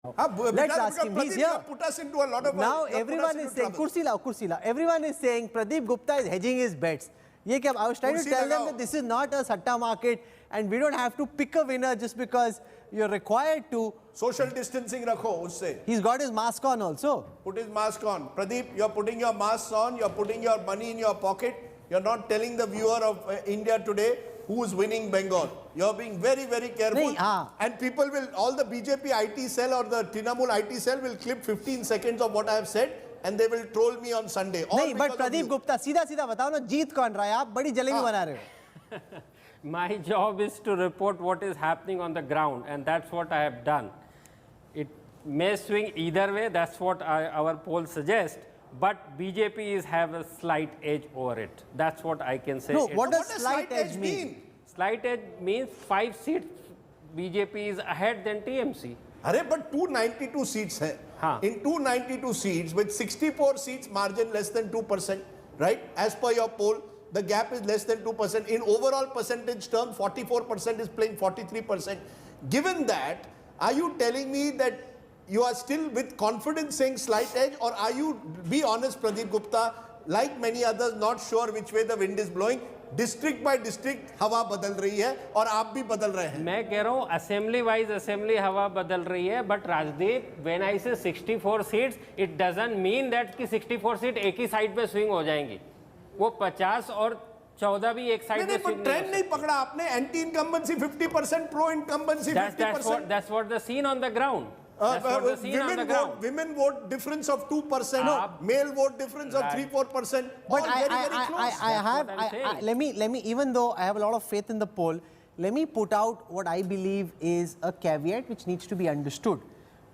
Let's ask him. He's here. Put us into a lot of now everyone is saying, Kursi lao. Everyone is saying Pradeep Gupta is hedging his bets. I was trying to tell them that this is not a satta market and we don't have to pick a winner just because you're required to. Social distancing rakho usse. He's got his mask on also. Put his mask on. Pradeep, you're putting your mask on, you're putting your money in your pocket. You're not telling the viewer of India today who is winning Bengal. You're being very, very careful. And people will, all the BJP IT cell or the Trinamool IT cell will clip 15 seconds of what I have said and they will troll me on Sunday. No, but Pradeep Gupta, सीधा बताओ ना जीत कौन रहा है आप बड़ी जलेबी बना रहे हो. My job is to report what is happening on the ground and that's what I have done. It may swing either way, that's what our polls suggest. But BJP have a slight edge over it. That's what I can say. No, what does slight edge mean? Slight edge means 5 seats BJP is ahead than TMC. Arey, but 292 seats hai. In 292 seats with 64 seats margin less than 2%, right? As per your poll, the gap is less than 2%. In overall percentage terms, 44% is playing 43%. Given that, are you telling me that you are still with confidence saying slight edge, or are you, be honest Pradeep Gupta, like many others, not sure which way the wind is blowing? District by district हवा बदल रही है और आप भी बदल रहे हैं. मैं कह रहा हूँ assembly wise assembly हवा बदल रही है, but Rajdeep, when I say 64 seats, it doesn't mean that कि 64 सीट एक ही साइड पे स्विंग हो जाएंगी. वो 50 और 14 भी एक साइड पे स्विंग ट्रेंड नहीं पकड़ा आपने. Anti incumbency 50%, pro incumbency 50%. That's what the scene on the ground. Women vote difference of 2%, male vote difference of 3-4%. But let me, even though I have a lot of faith in the poll, let me put out what I believe is a caveat which needs to be understood.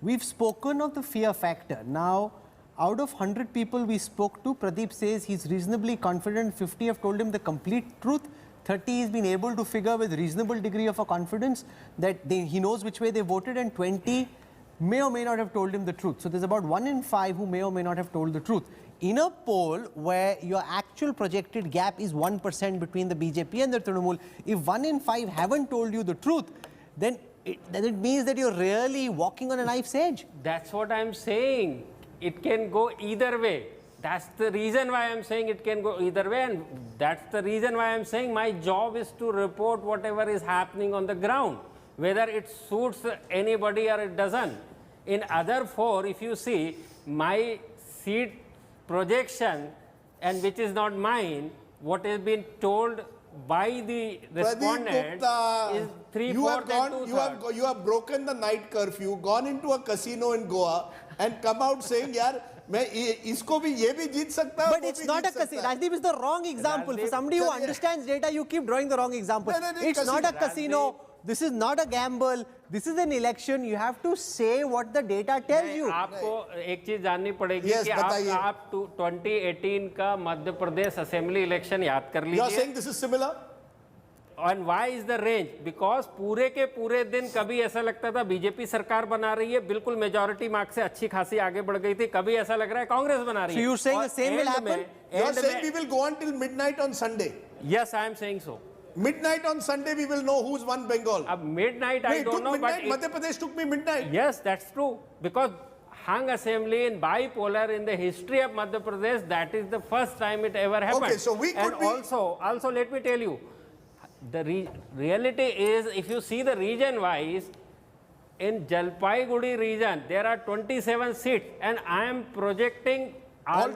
We've spoken of the fear factor. Now, out of 100 people we spoke to, Pradeep says he's reasonably confident. 50 have told him the complete truth. 30 has been able to figure with reasonable degree of a confidence that he knows which way they voted, and 20 may or may not have told him the truth. So there's about 1 in 5 who may or may not have told the truth. In a poll where your actual projected gap is 1% between the BJP and the Trinamool, if 1 in 5 haven't told you the truth, then it means that you're really walking on a knife's edge. That's what I'm saying. It can go either way. That's the reason why I'm saying it can go either way, and that's the reason why I'm saying my job is to report whatever is happening on the ground, whether it suits anybody or it doesn't. In other 4, if you see, my seat projection, and which is not mine, what has been told by the respondent is 3/4 and 2/3. You have broken the night curfew, gone into a casino in Goa and come out saying, yaar, isko bhi ye bhi jeet sakta hai. But it's not a casino. Rajdeep is the wrong example. For somebody who understands data, you keep drawing the wrong example. It's not a casino. This is not a gamble. This is an election. You have to say what the data tells you. आपको एक चीज जाननी पड़ेगी कि आप 2018 का Madhya Pradesh assembly election याद कर लीजिए. You are saying this is similar? And why is the range? Because पूरे के पूरे दिन कभी ऐसा लगता था बीजेपी सरकार बना रही है, बिल्कुल मेजॉरिटी मार्क्स से अच्छी खासी आगे बढ़ गई थी. कभी ऐसा लग रहा है कांग्रेस बना रही है. So you are saying the same will happen? You are saying we will go on till midnight on Sunday? Yes, I am saying so. Midnight on Sunday, we will know who's won Bengal. Midnight, I don't know, but Madhya Pradesh took me midnight. Yes, that's true. Because hung assembly in bipolar in the history of Madhya Pradesh, that is the first time it ever happened. Okay, so we could also let me tell you, the reality is, if you see the region-wise, in Jalpaiguri region, there are 27 seats, and I am projecting all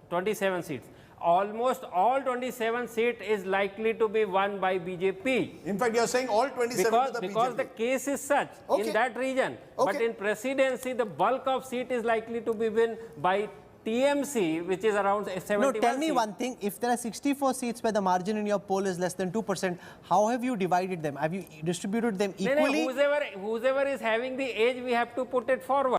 27 seats. Almost all 27 seats is likely to be won by BJP. In fact, you are saying all 27 because the case is such in that region. But in presidency, the bulk of seat is likely to be won by TMC, which is around 71 No, tell me one thing. If there are 64 seats where the margin in your poll is less than 2%, how have you divided them? Have you distributed them equally? Whoever is having the edge, we have to put it forward.